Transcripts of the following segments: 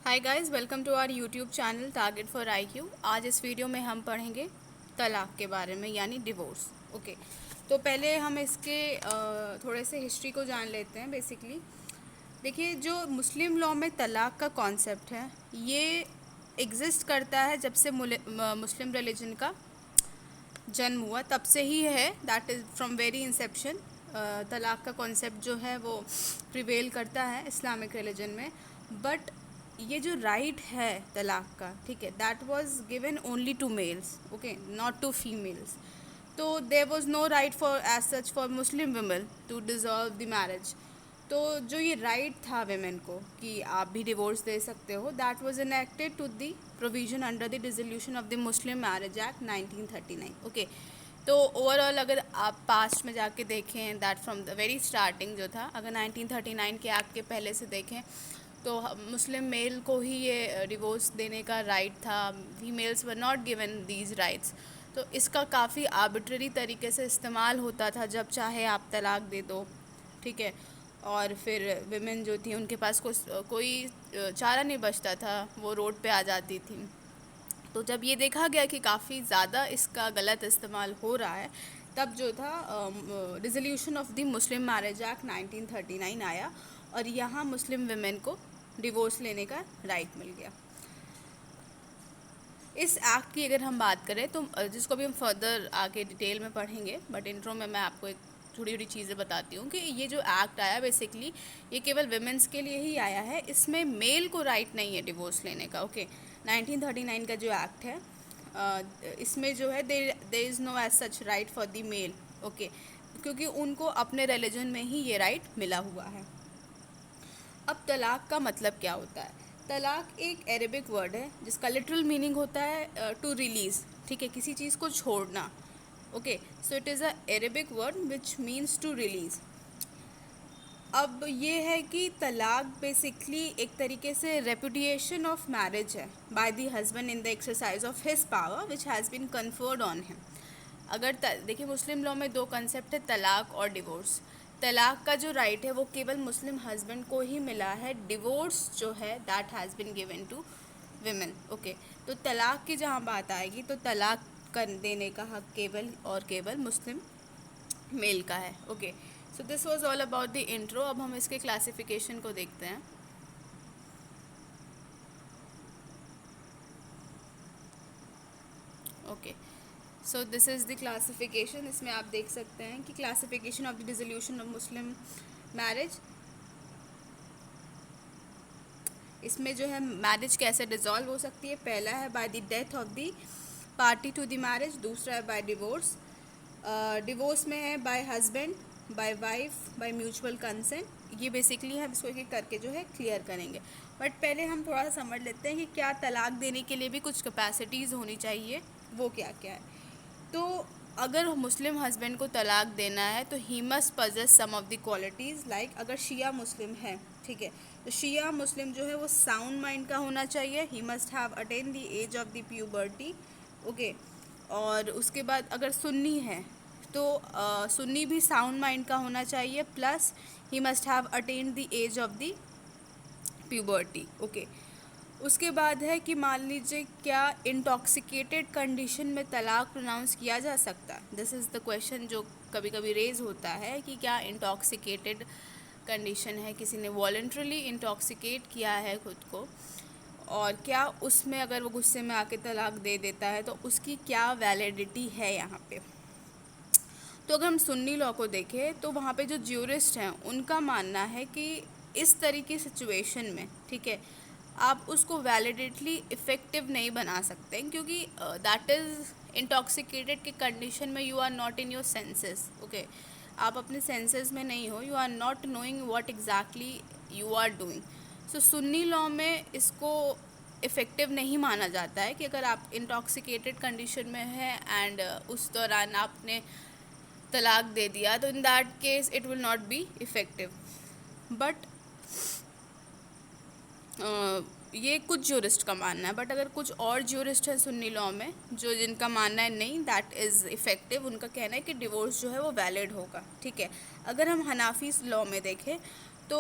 Hi guys, welcome to our YouTube channel target for IQ. आज इस video में हम पढ़ेंगे तलाक के बारे में, यानी डिवोर्स। ओके, तो पहले हम इसके थोड़े से हिस्ट्री को जान लेते हैं। बेसिकली देखिए, जो मुस्लिम लॉ में तलाक का कॉन्सेप्ट है, ये एग्जिस्ट करता है जब से मुस्लिम रिलीजन का जन्म हुआ, तब से ही है। That is from very Inception तलाक का कॉन्सेप्ट जो है वो प्रिवेल करता है इस्लामिक रिलीजन में। बट ये जो राइट है तलाक का, ठीक है, that was given only to males, okay, not to females. तो there was no right for as such for Muslim women to dissolve the marriage. तो जो ये राइट था वेमेन को कि आप भी डिवोर्स दे सकते हो, that was enacted to the provision under the dissolution of the Muslim marriage act 1939। Okay, तो ओवरऑल अगर आप पास्ट में जाके देखें, that from the very starting जो था, अगर 1939 के एक्ट के पहले से देखें तो मुस्लिम मेल को ही ये डिवोर्स देने का राइट था। Females were not given these rights. तो इसका काफ़ी आर्बिट्ररी तरीके से इस्तेमाल होता था, जब चाहे आप तलाक दे दो, ठीक है। और फिर विमेन जो थी उनके पास कोई चारा नहीं बचता था, वो रोड पे आ जाती थी। तो जब ये देखा गया कि काफ़ी ज़्यादा इसका गलत इस्तेमाल हो रहा है, तब जो था dissolution of the Muslim marriage act 1939 आया, और यहाँ मुस्लिम विमेन को डिवोर्स लेने का राइट मिल गया। इस एक्ट की अगर हम बात करें तो जिसको भी हम फर्दर आगे डिटेल में पढ़ेंगे, बट इंट्रो में मैं आपको एक थोड़ी थोड़ी चीज़ें बताती हूँ कि ये जो एक्ट आया बेसिकली ये केवल विमेंस के लिए ही आया है। इसमें मेल को राइट नहीं है डिवोर्स लेने का। ओके, 1939 का जो एक्ट है, इसमें जो है there is no as such right for the male. Okay, क्योंकि उनको अपने रिलीजन में ही ये राइट मिला हुआ है। अब तलाक का मतलब क्या होता है? तलाक एक अरेबिक वर्ड है जिसका लिटरल मीनिंग होता है टू रिलीज़, ठीक है, किसी चीज़ को छोड़ना। Okay, so it is a Arabic word which means to release. अब ये है कि तलाक बेसिकली एक तरीके से रेपुडिएशन ऑफ मैरिज है by the husband in the exercise of his power which has been conferred on him. अगर देखिए, मुस्लिम लॉ में दो कंसेप्ट है, तलाक और डिवोर्स। तलाक का जो राइट है वो केवल मुस्लिम हस्बैंड को ही मिला है। डिवोर्स जो है that has been given to women. Okay, तो तलाक की जहाँ बात आएगी तो तलाक कर देने का हक केवल और केवल मुस्लिम मेल का है। Okay, so this was all about the intro. अब हम इसके क्लासिफिकेशन को देखते हैं। Okay, so this is the classification. इसमें आप देख सकते हैं कि classification of the dissolution of Muslim marriage. इसमें जो है मैरिज कैसे डिसॉल्व हो सकती है, पहला है by the death of the party to the marriage, दूसरा है बाय डिवोर्स। डिवोर्स में है by husband, by wife, by mutual consent. ये बेसिकली हम इसको एक एक करके जो है क्लियर करेंगे। बट पहले हम थोड़ा सा समझ लेते हैं कि क्या तलाक देने के लिए भी कुछ कैपेसिटीज़ होनी चाहिए, वो क्या क्या है। तो अगर मुस्लिम हस्बैंड को तलाक देना है तो he must possess some of the qualities, like अगर शिया मुस्लिम है, ठीक है, तो शिया मुस्लिम जो है वो साउंड माइंड का होना चाहिए। He must have attain the age of the puberty. Okay, और उसके बाद अगर सुन्नी है तो सुन्नी भी साउंड माइंड का होना चाहिए, plus he must have attain the age of the puberty. Okay, उसके बाद है कि मान लीजिए क्या इंटॉक्सिकेटेड कंडीशन में तलाक प्रोनाउंस किया जा सकता है। दिस इज़ द क्वेश्चन जो कभी कभी रेज होता है कि क्या इंटॉक्सिकेटेड कंडीशन है, किसी ने वॉलंटरली इंटॉक्सिकेट किया है खुद को, और क्या उसमें अगर वो गुस्से में आके तलाक दे देता है तो उसकी क्या वैलिडिटी है यहाँ पे। तो अगर हम सुन्नी लॉ को देखें तो वहाँ पे जो ज्यूरिस्ट हैं उनका मानना है कि इस तरीके सिचुएशन में, ठीक है, आप उसको वैलिडेटली इफ़ेक्टिव नहीं बना सकते, क्योंकि दैट इज़ इंटॉक्सिकेटेड के कंडीशन में you are not in your senses. Okay, आप अपने सेंसेस में नहीं हो, you are not knowing what exactly you are doing. So Sunni law में इसको इफ़ेक्टिव नहीं माना जाता है कि अगर आप इंटॉक्सिकेटेड कंडीशन में हैं एंड उस दौरान आपने तलाक दे दिया, तो in that case it will not be effective. But ये कुछ ज्यूरिस्ट का मानना है। बट अगर कुछ और ज्यूरिस्ट हैं सुन्नी लॉ में जो जिनका मानना है नहीं, दैट इज़ इफ़ेक्टिव, उनका कहना है कि डिवोर्स जो है वो वैलिड होगा। ठीक है, अगर हम हनाफी लॉ में देखें तो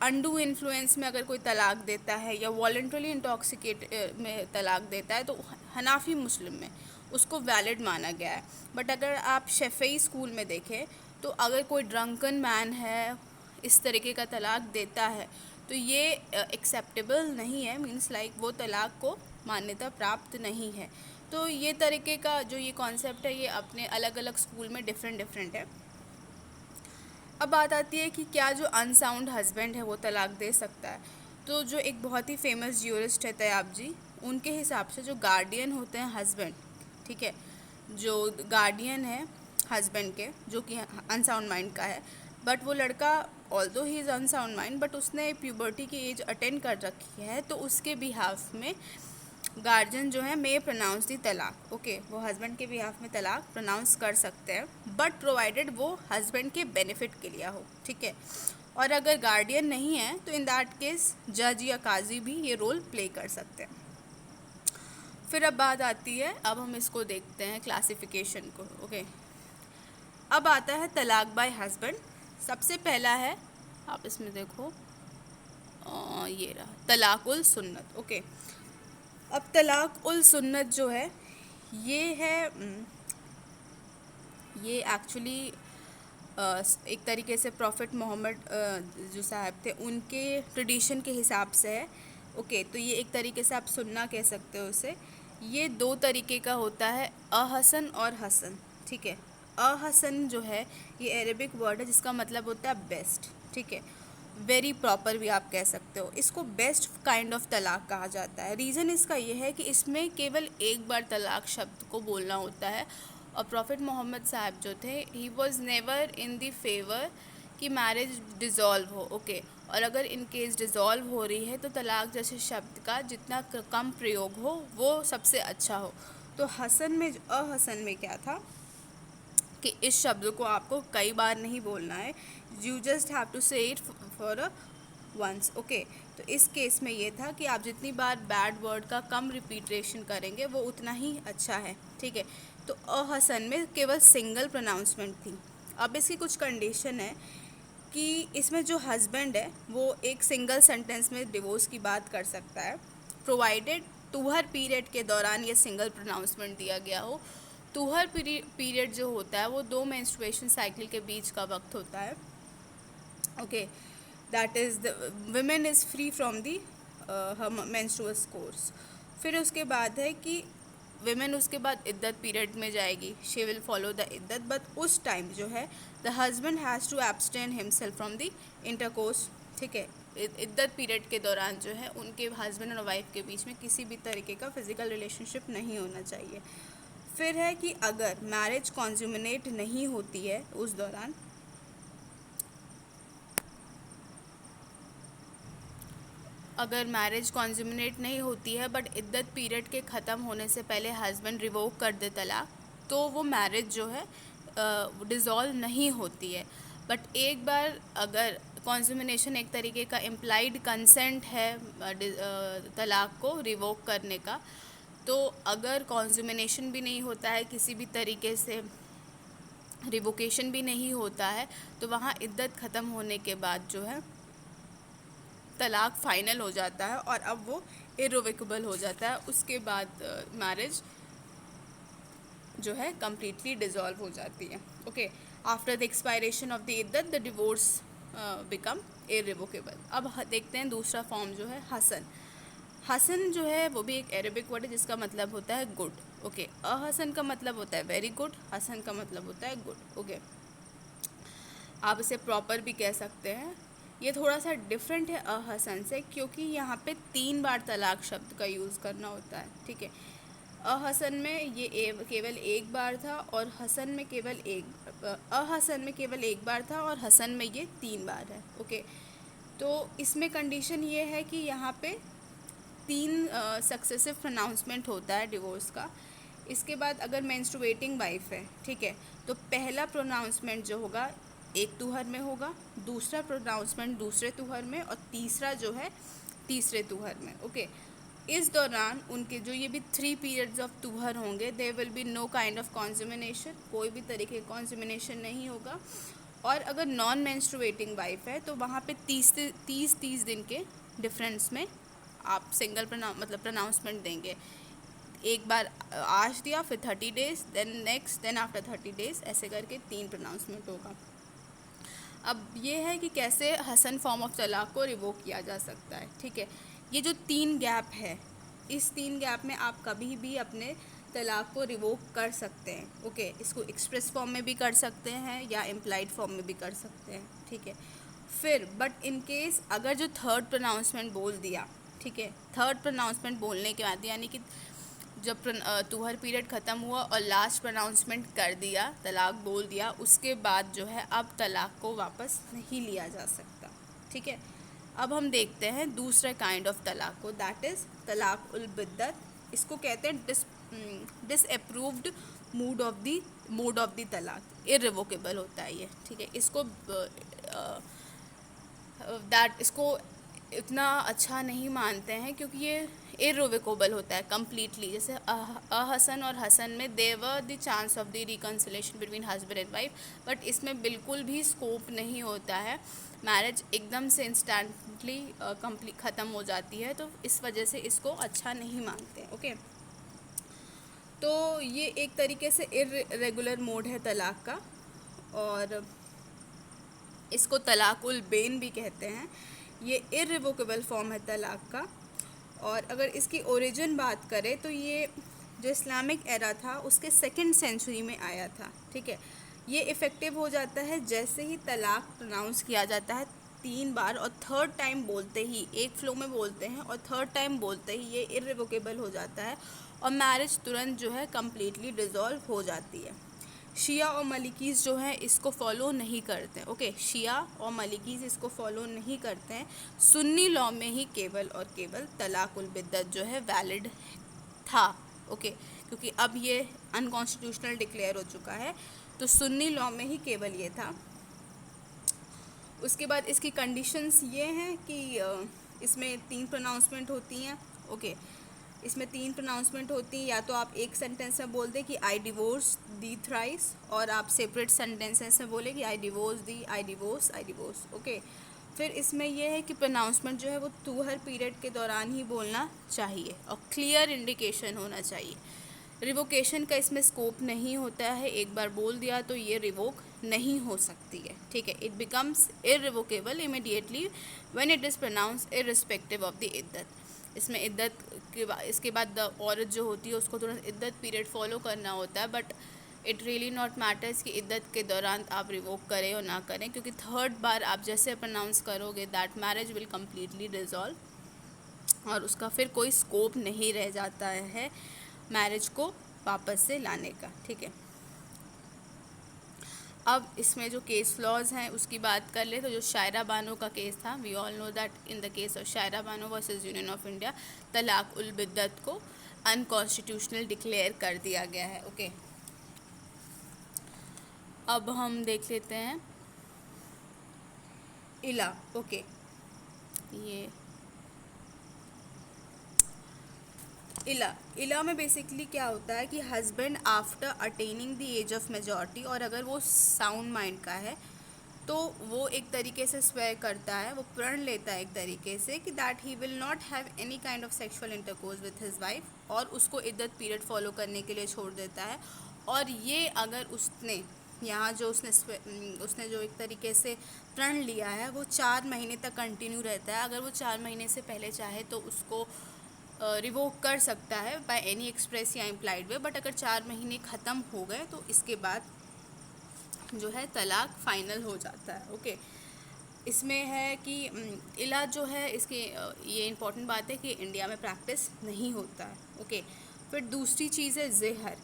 अनडू इन्फ्लुएंस में अगर कोई तलाक देता है या वॉलंटरली इंटॉक्सिकेट में तलाक देता है तो हनाफी मुस्लिम में उसको वैलिड माना गया है। बट अगर आप शफ़ई स्कूल में देखें तो अगर कोई ड्रंकन मैन है इस तरीके का तलाक देता है तो ये एक्सेप्टेबल नहीं है, मीन्स लाइक वो तलाक को मान्यता प्राप्त नहीं है। तो ये तरीके का जो ये कॉन्सेप्ट है ये अपने अलग अलग स्कूल में डिफरेंट है। अब बात आती है कि क्या जो अनसाउंड हस्बैंड है वो तलाक दे सकता है। तो जो एक बहुत ही फेमस ज्यूरिस्ट है तैयब जी, उनके हिसाब से जो गार्डियन होते हैं हस्बैंड, ठीक है, जो गार्डियन है हस्बैंड के जो कि अनसाउंड माइंड का है, बट वो लड़का although he is unsound mind but उसने प्यूबर्टी की एज अटेंड कर रखी है, तो उसके बिहाफ में गार्जियन जो है मे प्रोनाउंस दी तलाक। ओके, वो हस्बैंड के बिहाफ में तलाक प्रोनाउंस कर सकते हैं बट प्रोवाइडेड वो हस्बैंड के बेनिफिट के लिए हो, ठीक है। और अगर गार्डियन नहीं है तो इन दैट केस जज या काजी भी ये रोल प्ले कर सकते हैं। फिर अब बात आती है, अब हम इसको देखते हैं क्लासिफिकेशन को। ओके, अब आता है तलाक बाय हस्बैंड। सबसे पहला है, आप इसमें देखो ये रहा तलाकुल सुन्नत। ओके, अब तलाक उल सुन्नत जो है ये एक्चुअली एक तरीके से प्रॉफिट मोहम्मद जो साहब थे उनके ट्रेडिशन के हिसाब से है। ओके, तो ये एक तरीके से आप सुन्ना कह सकते हो उसे। ये दो तरीके का होता है, अहसन और हसन, ठीक है। अहसन जो है ये अरेबिक वर्ड है जिसका मतलब होता है बेस्ट, ठीक है, वेरी प्रॉपर भी आप कह सकते हो। इसको बेस्ट काइंड ऑफ तलाक कहा जाता है। रीज़न इसका ये है कि इसमें केवल एक बार तलाक शब्द को बोलना होता है। और प्रॉफिट मोहम्मद साहब जो थे he was never in the favour कि मैरिज डिज़ोल्व हो। ओके, और अगर इन केस डिज़ोल्व हो रही है तो तलाक जैसे शब्द का जितना कम प्रयोग हो वो सबसे अच्छा हो। तो हसन में अहसन में क्या था कि इस शब्द को आपको कई बार नहीं बोलना है, यू जस्ट हैव टू से इट फॉर वंस। ओके, तो इस केस में ये था कि आप जितनी बार बैड वर्ड का कम रिपीटेशन करेंगे वो उतना ही अच्छा है, ठीक है। तो अहसन में केवल सिंगल प्रोनाउंसमेंट थी। अब इसकी कुछ कंडीशन है कि इसमें जो हस्बैंड है वो एक सिंगल सेंटेंस में डिवोर्स की बात कर सकता है, प्रोवाइडेड तुहर पीरियड के दौरान ये सिंगल प्रोनाउंसमेंट दिया गया हो। तुहर पीरियड जो होता है वो 2 मेंस्ट्रुएशन साइकिल के बीच का वक्त होता है। Okay, that is the women is free from the menstruous course. फिर उसके बाद है कि विमेन उसके बाद इद्दत पीरियड में जाएगी, शी विल फॉलो द इद्दत, बट उस टाइम जो है the husband has to abstain himself from the intercourse, ठीक है। इद्दत पीरियड के दौरान जो है उनके हस्बैंड और वाइफ के बीच में किसी भी तरीके का फिजिकल रिलेशनशिप नहीं होना चाहिए। फिर है कि अगर मैरिज कॉन्ज्यूमिनेट नहीं होती है उस दौरान, अगर मैरिज कॉन्ज्यूमिनेट नहीं होती है बट इद्दत पीरियड के ख़त्म होने से पहले हस्बैंड रिवोक कर दे तलाक, तो वो मैरिज जो है डिज़ोल्व नहीं होती है। बट एक बार अगर कॉन्ज्यूमिनेशन एक तरीके का इम्प्लाइड कंसेंट है तलाक को रिवोक करने का, तो अगर कॉन्ज्यूमिनेशन भी नहीं होता है, किसी भी तरीके से रिवोकेशन भी नहीं होता है, तो वहाँ इद्दत ख़त्म होने के बाद जो है तलाक फ़ाइनल हो जाता है और अब वो इरोविकेबल हो जाता है। उसके बाद मैरिज जो है कम्प्लीटली डिज़ोल्व हो जाती है। Okay, after the expiration of the इद्दत द डिवोर्स बिकम इरिवोकेबल। अब देखते हैं दूसरा फॉर्म जो है हसन। हसन जो है वो भी एक अरेबिक वर्ड है जिसका मतलब होता है गुड। ओके, अहसन का मतलब होता है वेरी गुड, हसन का मतलब होता है गुड। ओके, आप इसे प्रॉपर भी कह सकते हैं। ये थोड़ा सा डिफरेंट है अहसन से क्योंकि यहाँ पे 3 बार तलाक शब्द का यूज़ करना होता है, ठीक है। अहसन में ये केवल एक बार था और हसन में केवल अहसन में केवल एक बार था और हसन में ये 3 बार है। ओके, तो इसमें कंडीशन ये है कि यहाँ पे 3 सक्सेसिव प्रोनाउंसमेंट होता है डिवोर्स का। इसके बाद अगर मेंस्ट्रुएटिंग वाइफ है, ठीक है, तो पहला प्रोनाउंसमेंट जो होगा एक तुहर में होगा, दूसरा प्रोनाउंसमेंट दूसरे तुहर में और तीसरा जो है तीसरे तुहर में। ओके, इस दौरान उनके जो ये भी 3 पीरियड्स ऑफ तुहर होंगे, there will be no kind of consummation, कोई भी तरीके का कॉन्ज्यूमिनेशन नहीं होगा। और अगर नॉन मेंस्ट्रुएटिंग वाइफ है तो वहाँ पे 30 दिन के डिफरेंस में आप सिंगल प्रोनाउंसमेंट देंगे। एक बार आज दिया, फिर 30 days, then next, then after 30 days, ऐसे करके 3 प्रोनाउंसमेंट होगा। अब ये है कि कैसे हसन फॉर्म ऑफ तलाक को रिवोक किया जा सकता है। ठीक है, ये जो 3 गैप है, इस 3 गैप में आप कभी भी अपने तलाक को रिवोक कर सकते हैं। ओके, इसको एक्सप्रेस फॉर्म में भी कर सकते हैं या इम्प्लाइड फॉर्म में भी कर सकते हैं। ठीक है, फिर बट इन केस अगर जो थर्ड प्रोनाउंसमेंट बोल दिया, ठीक है, थर्ड प्रोनाउंसमेंट बोलने के बाद यानी कि जब तुहर पीरियड ख़त्म हुआ और लास्ट प्रोनाउंसमेंट कर दिया, तलाक बोल दिया, उसके बाद जो है अब तलाक को वापस नहीं लिया जा सकता। ठीक है, अब हम देखते हैं दूसरा काइंड ऑफ तलाक को, दैट इज़ तलाक उल बिद्दत। इसको कहते हैं डिसअप्रूव्ड मोड ऑफ द तलाक, इररिवोकेबल होता है ये। ठीक है, इसको इतना अच्छा नहीं मानते हैं क्योंकि ये इररिवोकेबल होता है कम्प्लीटली। जैसे हसन और हसन में there are the chance of the reconciliation between husband and wife, but इसमें बिल्कुल भी स्कोप नहीं होता है, मैरिज एकदम से इंस्टेंटली कंप्लीट ख़त्म हो जाती है, तो इस वजह से इसको अच्छा नहीं मानते। ओके, तो ये एक तरीके से इर्रेगुलर मोड है तलाक का, और इसको तलाक उल बेन भी कहते हैं। ये इररिवोकेबल फॉर्म है तलाक का। और अगर इसकी ओरिजिन बात करें तो ये जो इस्लामिक एरा था उसके 2nd सेंचुरी में आया था। ठीक है, ये इफ़ेक्टिव हो जाता है जैसे ही तलाक प्रोनाउंस किया जाता है 3 बार, और थर्ड टाइम बोलते ही, एक फ्लो में बोलते हैं और थर्ड टाइम बोलते ही ये इररिवोकेबल हो जाता है और मैरिज तुरंत जो है कम्प्लीटली डिज़ोल्व हो जाती है। शिया और मलिकीज़ जो है इसको फॉलो नहीं करते हैं। ओके, शिया और मलिकीज़ इसको फॉलो नहीं करते हैं। सुन्नी लॉ में ही केवल और केवल तलाक उल बिद्दत जो है वैलिड था। ओके, क्योंकि अब ये अनकॉन्स्टिट्यूशनल डिक्लेयर हो चुका है, तो सुन्नी लॉ में ही केवल ये था। उसके बाद इसकी कंडीशंस ये हैं कि इसमें 3 प्रोनाउंसमेंट होती हैं। ओके, इसमें 3 प्रोनाउंसमेंट होती हैं, या तो आप एक सेंटेंस में बोल दें कि आई डिवोर्स दी थ्राइस, और आप सेपरेट सेंटेंसेस में बोले कि आई डिवोर्स दी, आई डिवोर्स। ओके, फिर इसमें यह है कि प्रोनाउंसमेंट जो है वो तुहर पीरियड के दौरान ही बोलना चाहिए और क्लियर इंडिकेशन होना चाहिए। रिवोकेशन का इसमें स्कोप नहीं होता है, एक बार बोल दिया तो ये रिवोक नहीं हो सकती है। ठीक है, it becomes irrevocable immediately when it is pronounced irrespective of the इद्दत। इसमें इद्दत के इसके बाद औरत जो होती है उसको तुरंत इद्दत पीरियड फॉलो करना होता है, but it really not matters कि इद्दत के दौरान आप रिवोक करें और ना करें, क्योंकि थर्ड बार आप जैसे प्रोनाउंस करोगे that marriage will completely dissolve और उसका फिर कोई स्कोप नहीं रह जाता है मैरिज को वापस से लाने का। ठीक है, अब इसमें जो केस फ्लॉज हैं उसकी बात कर ले तो जो शायरा बानो का केस था, we all know that in the case of Shayara Bano versus Union of India, talaq ul बिद्दत को अनकॉन्स्टिट्यूशनल डिक्लेयर कर दिया गया है। ओके, अब हम देख लेते हैं इला। ओके, ये इला में बेसिकली क्या होता है कि husband after attaining the age of majority, और अगर वो साउंड माइंड का है तो वो एक तरीके से स्वेयर करता है, वो प्रण लेता है एक तरीके से कि that he will not have any kind of sexual intercourse with his wife, और उसको इद्दत पीरियड फॉलो करने के लिए छोड़ देता है। और ये अगर उसने यहाँ जो उसने जो एक तरीके से प्रण लिया है वो 4 महीने तक कंटिन्यू रहता है। अगर वो 4 महीने से पहले चाहे तो उसको रिवोक कर सकता है बाय एनी एक्सप्रेस या इम्प्लाइड वे, बट अगर 4 महीने ख़त्म हो गए तो इसके बाद जो है तलाक फाइनल हो जाता है। ओके, इसमें है कि इला जो है इसके ये इम्पॉर्टेंट बात है कि इंडिया में प्रैक्टिस नहीं होता है। ओके, फिर दूसरी चीज़ है ज़िहर।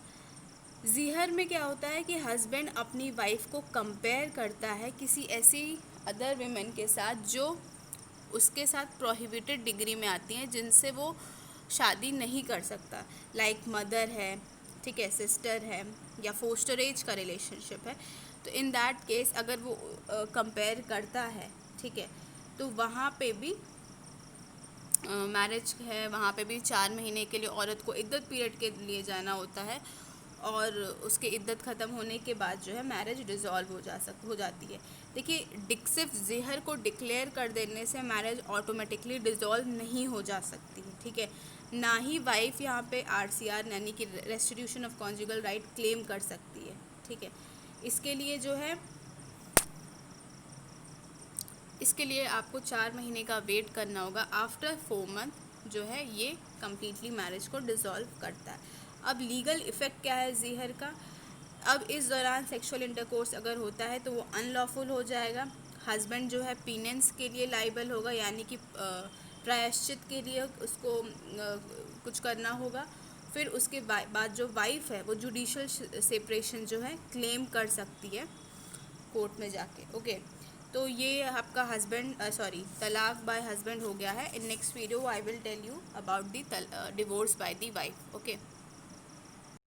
ज़िहर में क्या होता है कि हस्बैंड अपनी वाइफ को कंपेयर करता है किसी ऐसी अदर वेमेन के साथ जो उसके साथ प्रोहिबिटेड डिग्री में आती हैं, जिनसे वो शादी नहीं कर सकता, लाइक मदर है, ठीक है, सिस्टर है, या फोस्टर एज का रिलेशनशिप है। तो इन दैट केस अगर वो कंपेयर करता है, ठीक है, तो वहाँ पे भी मैरिज है, वहाँ पे भी 4 महीने के लिए औरत को इद्दत पीरियड के लिए जाना होता है, और उसके इद्दत ख़त्म होने के बाद जो है मैरिज डिज़ोल्व हो जाती है। देखिए, सिर्फ ज़ेहर को डिक्लेयर कर देने से मैरिज ऑटोमेटिकली डिज़ोल्व नहीं हो जा सकती है, ठीक है। ना ही वाइफ यहाँ पे RCR यानी कि restitution of conjugal right claim कर सकती है, ठीक है। इसके लिए जो है इसके लिए आपको 4 महीने का वेट करना होगा। आफ्टर 4 मंथ जो है ये कम्प्लीटली मैरिज को डिज़ोल्व करता है। अब लीगल इफ़ेक्ट क्या है ज़ेहर का? अब इस दौरान सेक्सुअल इंटरकोर्स अगर होता है तो वो अनलॉफुल हो जाएगा। हस्बैंड जो है पीनेंस के लिए लाइबल होगा, यानी कि प्रायश्चित के लिए उसको कुछ करना होगा। फिर उसके बाद जो वाइफ है वो जुडिशल सेपरेशन जो है क्लेम कर सकती है कोर्ट में जाके, ओके। तो ये आपका तलाक बाय हस्बैंड हो गया है। In next video I will tell you about the divorce by the wife, okay.